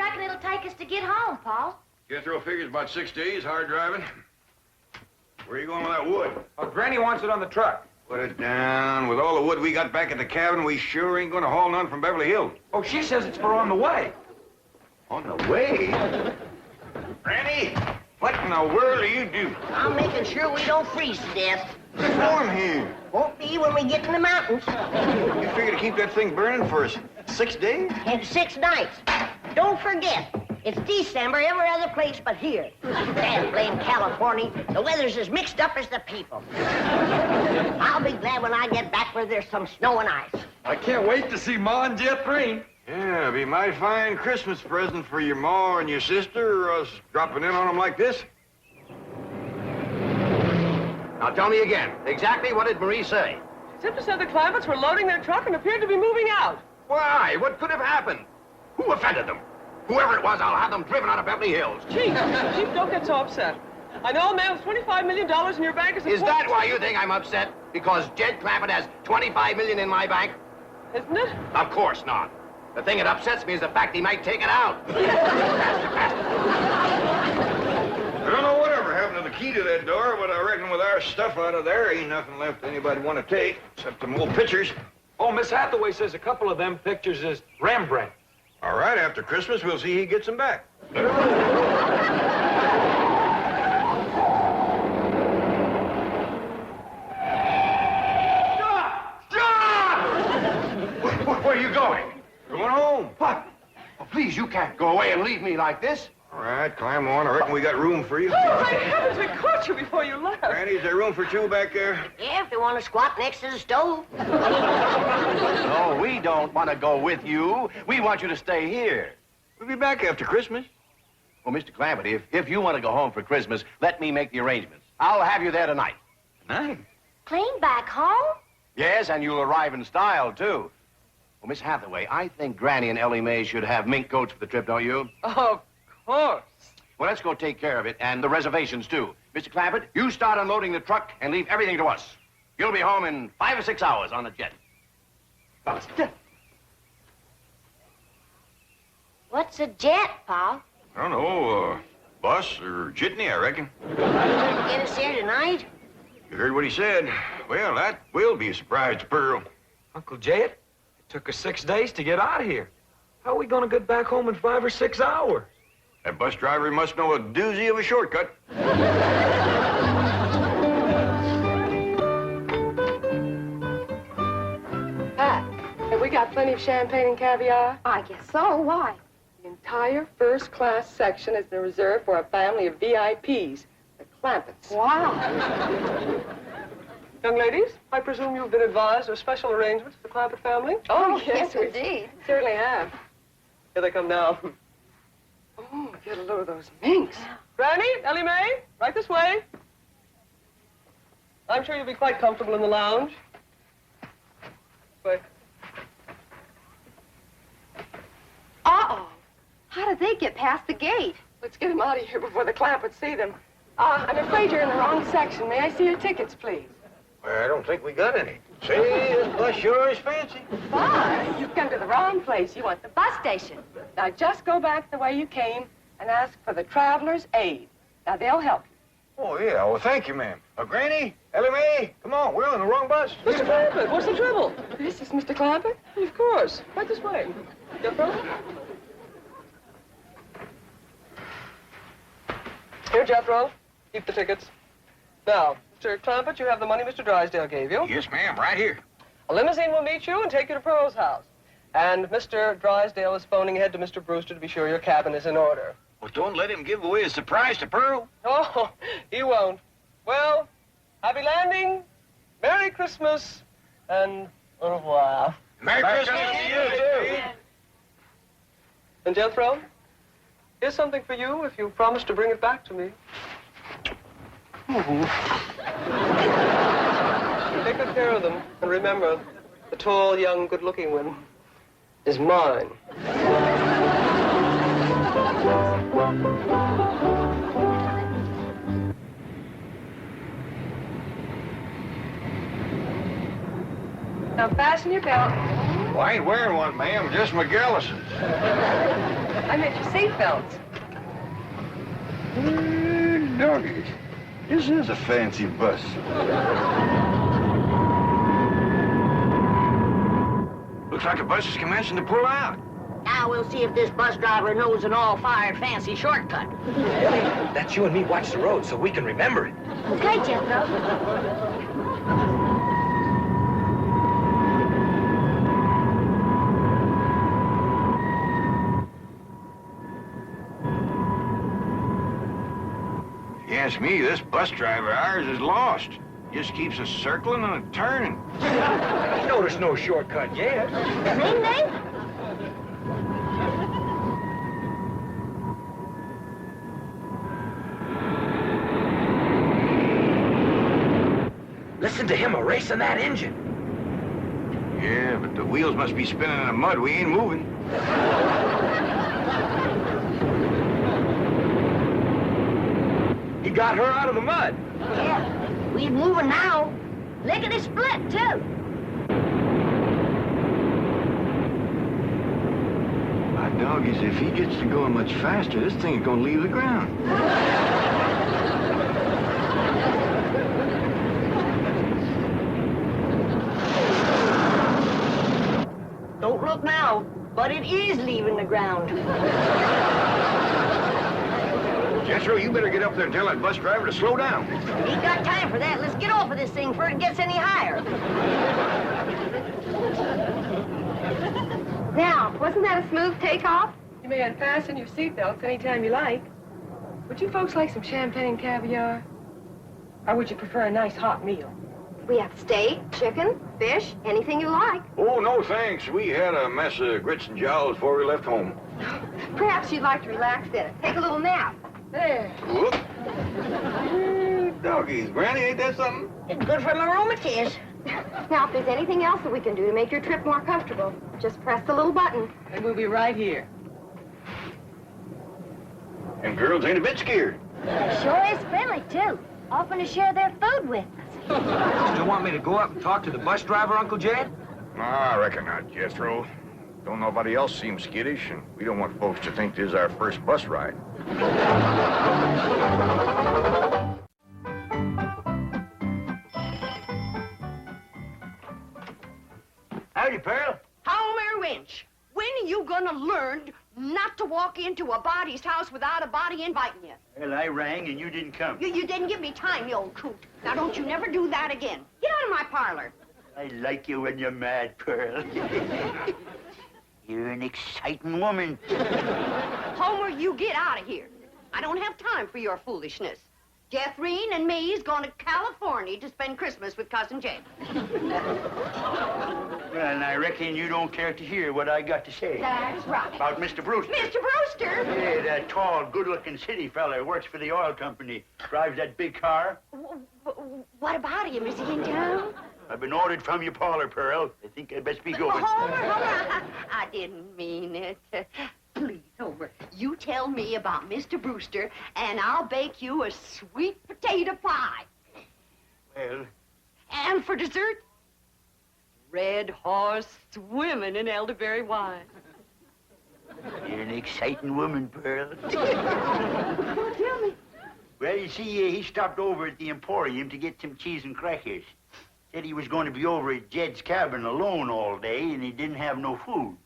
reckon it'll take us to get home, Paul? Jethro figures about 6 days, hard driving. Where are you going with that wood? Oh, Granny wants it on the truck. Put it down. With all the wood we got back at the cabin, we sure ain't going to haul none from Beverly Hills. Oh, she says it's for on the way. On the way? Granny, what in the world do you do? I'm making sure we don't freeze to death. It's warm here. Won't be when we get in the mountains. You figure to keep that thing burning for us 6 days? And 6 nights. Don't forget, it's December every other place but here. Damn blame California. The weather's as mixed up as the people. I'll be glad when I get back where there's some snow and ice. I can't wait to see Ma and Jeff Green. Yeah, it'll be my fine Christmas present for your ma and your sister, or us dropping in on them like this. Now tell me again, exactly what did Marie say? Simply said the Clampetts were loading their truck and appeared to be moving out. Why? What could have happened? Who offended them? Whoever it was, I'll have them driven out of Beverly Hills. Chief, don't get so upset. I know a man with $25 million in your bank is... Is that why you think I'm upset? Because Jed Clampett has $25 million in my bank? Isn't it? Of course not. The thing that upsets me is the fact he might take it out. Faster. I don't know whatever happened to the key to that door, but I reckon with our stuff out of there, ain't nothing left anybody want to take, except them old pictures. Oh, Miss Hathaway says a couple of them pictures is Rembrandt. All right, after Christmas, we'll see he gets them back. Where are you going? Going home. What? Oh, please, you can't go away and leave me like this. All right, climb on. I reckon we got room for you. Oh, my heavens, we caught you before you left. Granny, is there room for 2 back there? Yeah, if you want to squat next to the stove. No, we don't want to go with you. We want you to stay here. We'll be back after Christmas. Well, Mr. Clampett, if you want to go home for Christmas, let me make the arrangements. I'll have you there tonight. Tonight? Clean back home? Yes, and you'll arrive in style, too. Well, Miss Hathaway, I think Granny and Ellie Mae should have mink coats for the trip, don't you? Of course. Well, let's go take care of it, and the reservations, too. Mr. Clampett, you start unloading the truck and leave everything to us. You'll be home in 5 or 6 hours on the jet. What's a jet, Paul? I don't know, bus or jitney, I reckon. Get us here tonight? You heard what he said. Well, that will be a surprise to Pearl. Uncle Jed, it took us 6 days to get out of here. How are we going to get back home in 5 or 6 hours? That bus driver must know a doozy of a shortcut. Pat, have we got plenty of champagne and caviar? I guess so. Why? The entire first-class section has been reserved for a family of VIPs, the Clampetts. Wow. Young ladies, I presume you've been advised of special arrangements for the Clampett family? Oh, yes, indeed. Certainly have. Here they come now. Oh, get a load of those minks. Granny, Ellie Mae, right this way. I'm sure you'll be quite comfortable in the lounge. Wait. Uh-oh. How did they get past the gate? Let's get them out of here before the Clampetts see them. I'm afraid you're in the wrong section. May I see your tickets, please? Well, I don't think we got any. Say, this bus sure is fancy. Bus? You've come to the wrong place. You want the bus station. Now, just go back the way you came and ask for the Traveler's Aid. Now, they'll help you. Oh, yeah. Well, thank you, ma'am. Granny, Ellie Mae, come on. We're on the wrong bus. Mr. Clampett, what's the trouble? This is Mr. Clampett? Of course. Right this way. Jethro? Here, Jethro. Keep the tickets. Now, Mr. Clampett, you have the money Mr. Drysdale gave you. Yes, ma'am. Right here. A limousine will meet you and take you to Pearl's house. And Mr. Drysdale is phoning ahead to Mr. Brewster to be sure your cabin is in order. Well, don't let him give away a surprise to Pearl. Oh, he won't. Well, happy landing, Merry Christmas, and au revoir. Merry Christmas to you, too. And Jethro, here's something for you if you promise to bring it back to me. Take good care of them, and remember, the tall, young, good-looking one is mine. Now fasten your belt. Well, I ain't wearing one, ma'am. Just McGillison's. I meant your seatbelts. Doggies. This is a fancy bus. Looks like the bus is commencing to pull out. Now we'll see if this bus driver knows an all-fired fancy shortcut. That's you and me watch the road so we can remember it. Okay, Jethro. If you ask me, this bus driver of ours is lost. Just keeps us circling and turning. You know there's no shortcut yet. Ring, ring. Listen to him erasing that engine. Yeah, but the wheels must be spinning in the mud. We ain't moving. He got her out of the mud. Yeah, we're moving now. Lickety split, too. My doggies, if he gets to going much faster, this thing's gonna leave the ground. Don't look now, but it is leaving the ground. Jethro, you better get up there and tell that bus driver to slow down. Ain't got time for that. Let's get off of this thing before it gets any higher. Now, wasn't that a smooth takeoff? You may unfasten your seatbelts anytime you like. Would you folks like some champagne caviar? Or would you prefer a nice hot meal? We have steak, chicken, fish, anything you like. Oh, no thanks. We had a mess of grits and jowls before we left home. Perhaps you'd like to relax then. Take a little nap. There. Whoop. Doggies, Granny, ain't that something? It's good for my rheumatiz. Now, if there's anything else that we can do to make your trip more comfortable, just press the little button. And we'll be right here. And girls ain't a bit scared. Sure is friendly, too. Offering to share their food with us. Still want me to go up and talk to the bus driver, Uncle Jed? I reckon not, Jethro. Don't nobody else seem skittish, and we don't want folks to think this is our first bus ride. Howdy, Pearl. Homer Winch, when are you gonna learn not to walk into a body's house without a body inviting you? Well, I rang and you didn't come. You didn't give me time, you old coot. Now don't you never do that again. Get out of my parlor. I like you when you're mad, Pearl. You're an exciting woman. Homer, you get out of here. I don't have time for your foolishness. Jethrine and me's going to California to spend Christmas with Cousin Jed. Well, and I reckon you don't care to hear what I got to say. That's right. About Mr. Brewster. Mr. Brewster! Yeah, that tall, good-looking city fella works for the oil company. Drives that big car. What about him? Is he in town? I've been ordered from your parlor, Pearl. I think I'd best be going. Homer, I didn't mean it. Please, Homer, you tell me about Mr. Brewster, and I'll bake you a sweet potato pie. Well, And for dessert, red horse swimming in elderberry wine. you're an exciting woman, Pearl. Well, tell me. Well, you see, he stopped over at the Emporium to get some cheese and crackers. Said he was going to be over at Jed's cabin alone all day, and he didn't have no food.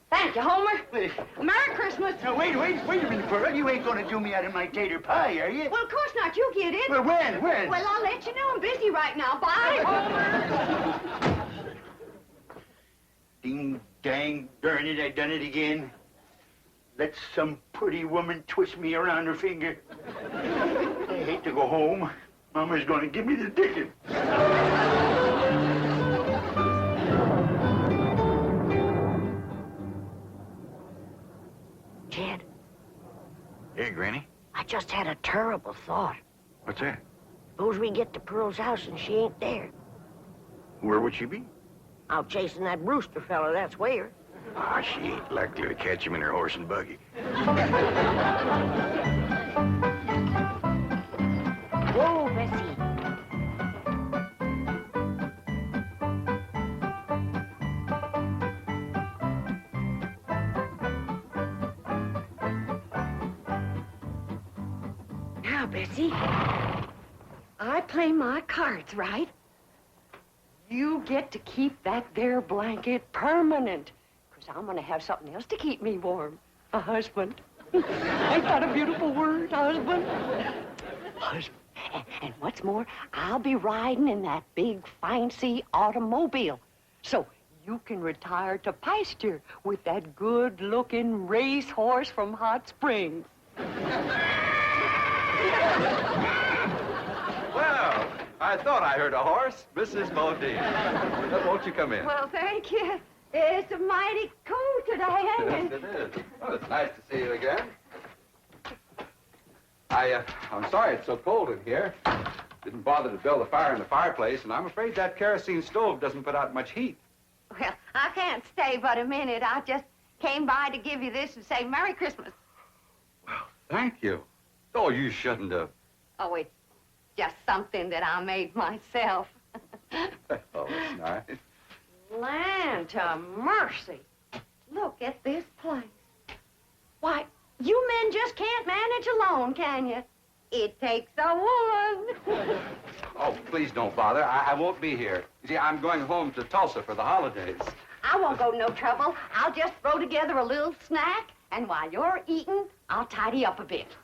Thank you, Homer. Merry Christmas. Now, wait a minute, Pearl. You ain't going to do me out of my tater pie, are you? Well, of course not. You get it. Well, when? Well, I'll let you know. I'm busy right now. Bye, Homer. Ding, dang, darn it, I done it again. Let some pretty woman twist me around her finger. I hate to go home. Mama's going to give me the dickens. Jed, Hey, Granny. I just had a terrible thought. What's that? Suppose we get to Pearl's house and she ain't there. Where would she be? Out chasing that Brewster fella, that's where. Ah, she ain't likely to catch him in her horse and buggy. Whoa, Bessie. Now, Bessie, I play my cards right. You get to keep that there blanket permanent, 'cause I'm gonna have something else to keep me warm. A husband. Ain't that a beautiful word, husband? Husband. And what's more, I'll be riding in that big, fancy automobile. So you can retire to pasture with that good-looking racehorse from Hot Springs. Well, I thought I heard a horse. Mrs. Bodine. Won't you come in? Well, thank you. It's mighty cool today, ain't Yes, it? it is. Well, it's nice to see you again. I'm sorry it's so cold in here. Didn't bother to build a fire in the fireplace, and I'm afraid that kerosene stove doesn't put out much heat. Well, I can't stay but a minute. I just came by to give you this and say Merry Christmas. Well, thank you. Oh, you shouldn't have. Oh, it's just something that I made myself. Oh, that's nice. Land to mercy. Look at this place. Why, you men just can't manage alone, can you? It takes a woman. Oh, please don't bother. I won't be here. You see, I'm going home to Tulsa for the holidays. I won't go no trouble. I'll just throw together a little snack, and while you're eating, I'll tidy up a bit.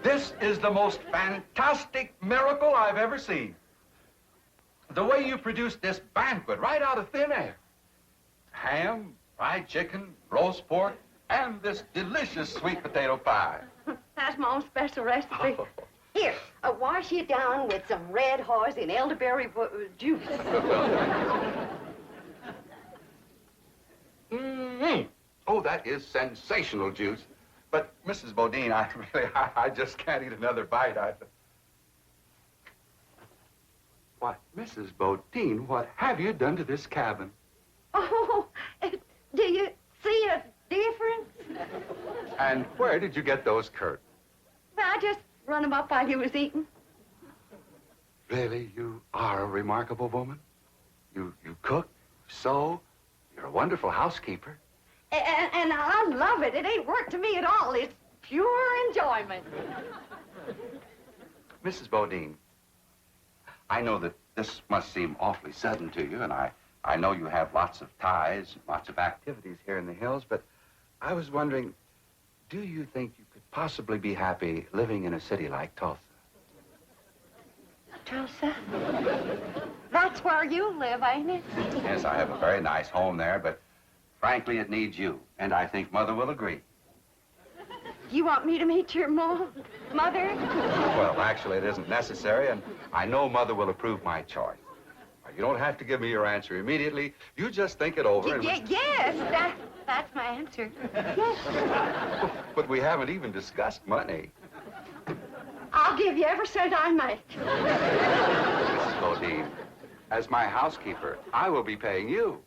This is the most fantastic miracle I've ever seen. The way you produced this banquet right out of thin air. Ham, fried chicken, roast pork, and this delicious sweet potato pie. That's my own special recipe. Here, wash it down with some red horse and elderberry juice. Mm-hmm. Oh, that is sensational juice. But, Mrs. Bodine, I just can't eat another bite. What, Mrs. Bodine, what have you done to this cabin? Oh, do you see a difference? And where did you get those curtains? I just run them up while you was eating. Really, you are a remarkable woman. You cook, sew, you're a wonderful housekeeper. And I love it. It ain't work to me at all. It's pure enjoyment. Mrs. Bodine, I know that this must seem awfully sudden to you, and I know you have lots of ties, lots of activities here in the hills, but I was wondering, do you think you could possibly be happy living in a city like Tulsa? Tulsa? That's where you live, ain't it? Yes, I have a very nice home there, but frankly, it needs you, and I think Mother will agree. You want me to meet your mother? Well, actually, it isn't necessary, and I know Mother will approve my choice. You don't have to give me your answer immediately. You just think it over. Yes, that's my answer. Yes. But we haven't even discussed money. I'll give you every cent I make. Mrs. Bodine, as my housekeeper, I will be paying you.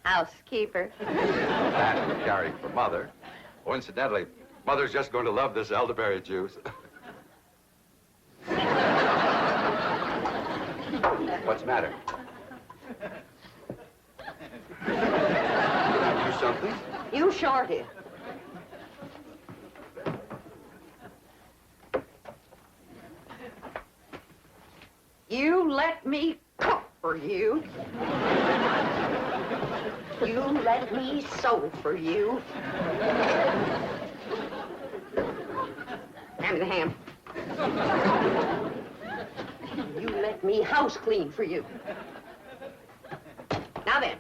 Housekeeper. That would carry for Mother. Oh, incidentally, Mother's just going to love this elderberry juice. What's the matter? Do something? You shorted. You let me cook for you. You let me sew for you. Hand me the ham. You let me house clean for you. Now then,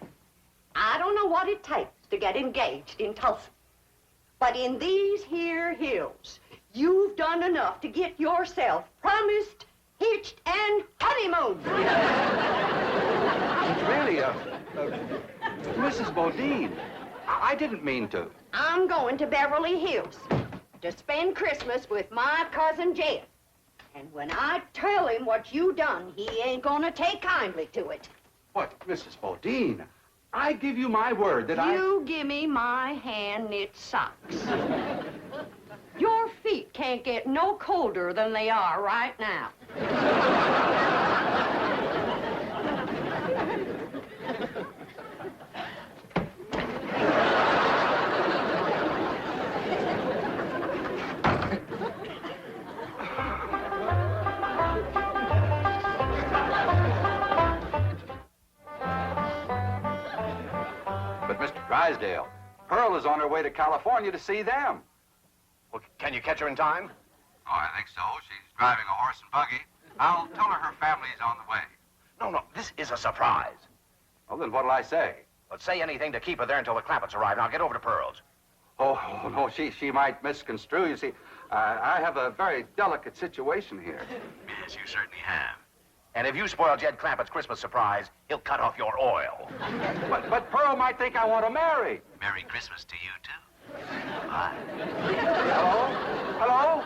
I don't know what it takes to get engaged in Tulsa, but in these here hills, you've done enough to get yourself promised, hitched, and honeymooned. Really, Mrs. Bodine, I didn't mean to. I'm going to Beverly Hills to spend Christmas with my cousin Jed. And when I tell him what you done, he ain't gonna take kindly to it. What, Mrs. Bodine? I give you my word that You give me my hand-knit socks. Your feet can't get no colder than they are right now. But Mr. Drysdale, Pearl is on her way to California to see them. Well, can you catch her in time? Oh, I think so. She's driving a horse and buggy. I'll tell her family's on the way. No, this is a surprise. Well, then what'll I say? But say anything to keep her there until the Clampetts arrive. Now get over to Pearl's. Oh, no, she might misconstrue. You see, I have a very delicate situation here. Yes, you certainly have. And if you spoil Jed Clampett's Christmas surprise, he'll cut off your oil. But Pearl might think I want to marry. Merry Christmas to you, too. Bye. Hello? Hello?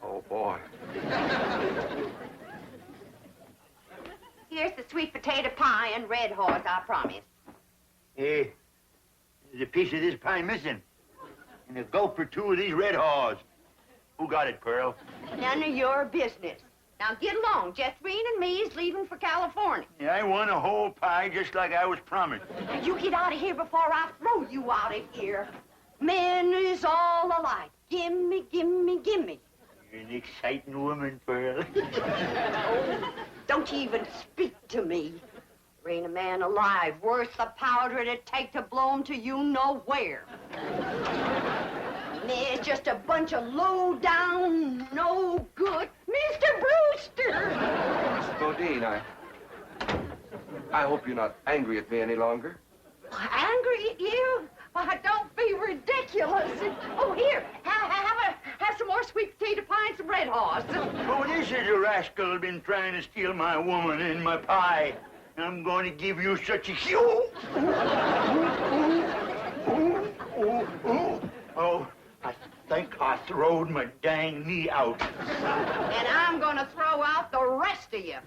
Oh, boy. Here's the sweet potato pie and red horse, I promise. Hey, there's a piece of this pie missing. And a gulp or two of these red haws. Who got it, Pearl? None of your business. Now get along. Jethrine and me's leaving for California. Yeah, I want a whole pie just like I was promised. Now you get out of here before I throw you out of here. Men is all alike. Gimme, gimme, gimme. You're an exciting woman, Pearl. Don't you even speak to me. There ain't a man alive worth the powder it'd take to blow him to you nowhere. There's just a bunch of low-down, no-good Mr. Brewster! Miss Bodine, I hope you're not angry at me any longer. Angry at you? Why, don't be ridiculous. Oh, here, have some more sweet potato pie and some red horse. Oh, this is a rascal been trying to steal my woman and my pie. I'm going to give you such a show. Oh, I think I throwed my dang knee out. And I'm gonna throw out the rest of you.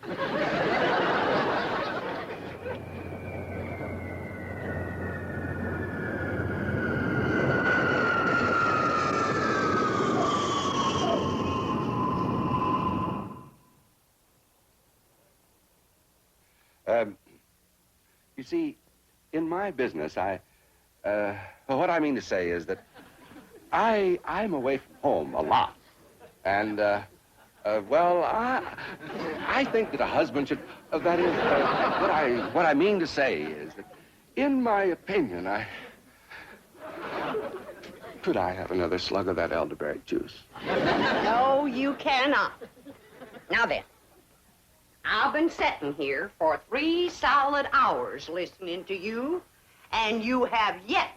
You see, in my business, what I mean to say is that I'm away from home a lot. And, well, I think that a husband should, that is, what I mean to say is that, in my opinion, could I have another slug of that elderberry juice? No, you cannot. Now then, I've been sitting here for 3 solid hours listening to you, and you have yet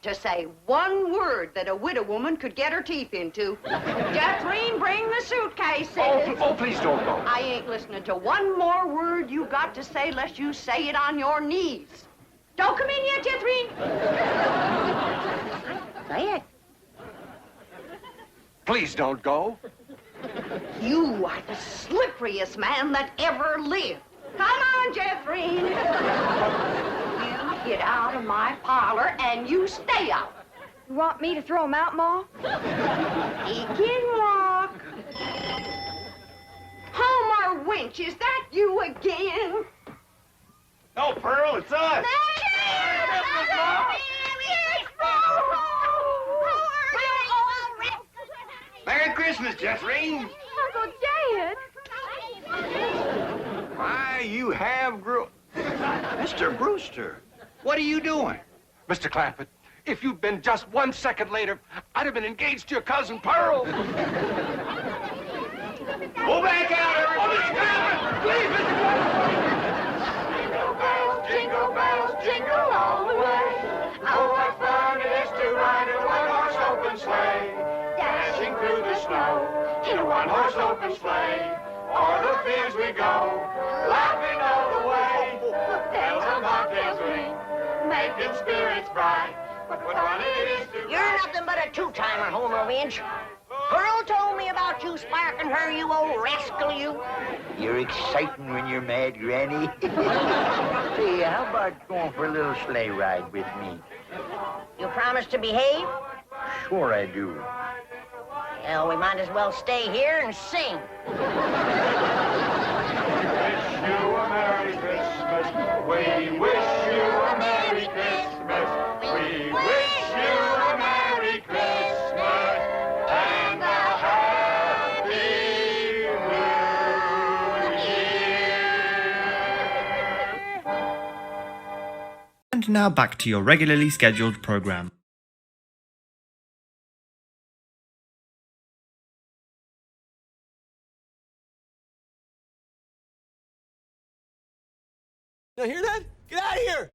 to say one word that a widow woman could get her teeth into. Jethrine, bring the suitcases. Oh, please don't go. I ain't listening to one more word you got to say lest you say it on your knees. Don't come in yet, Jethrine. Say it. Please don't go. You are the slipperiest man that ever lived. Come on, Jethrine. You get out of my parlor and you stay out. You want me to throw him out, Ma? He can walk. Homer Winch, is that you again? No, Pearl, it's us. Merry Christmas, Jethrine. Uncle Jed. Why, you have grown. Mr. Brewster, what are you doing? Mr. Clampett, if you'd been just 1 second later, I'd have been engaged to your cousin Pearl. Go back out, everybody. Please, Mr. Clampett. Jingle bells, jingle all the way. Oh, what fun it is to ride in a one-horse open sleigh. Dashing through the snow in a one-horse open sleigh. O'er the fields we go, laughing all the way. Bells on bobtails ring, making spirits bright. What fun it is to You're nothing but a two-timer, Homer Winch. Pearl told me about you sparking her, you old rascal, you. You're exciting when you're mad, Granny. Say, how about going for a little sleigh ride with me? You promise to behave? Sure I do. Well, we might as well stay here and sing. Wish you a Merry Christmas. We wish you a Merry Christmas. We wish you a Merry Christmas and a Happy New Year. And now back to your regularly scheduled program. You hear that?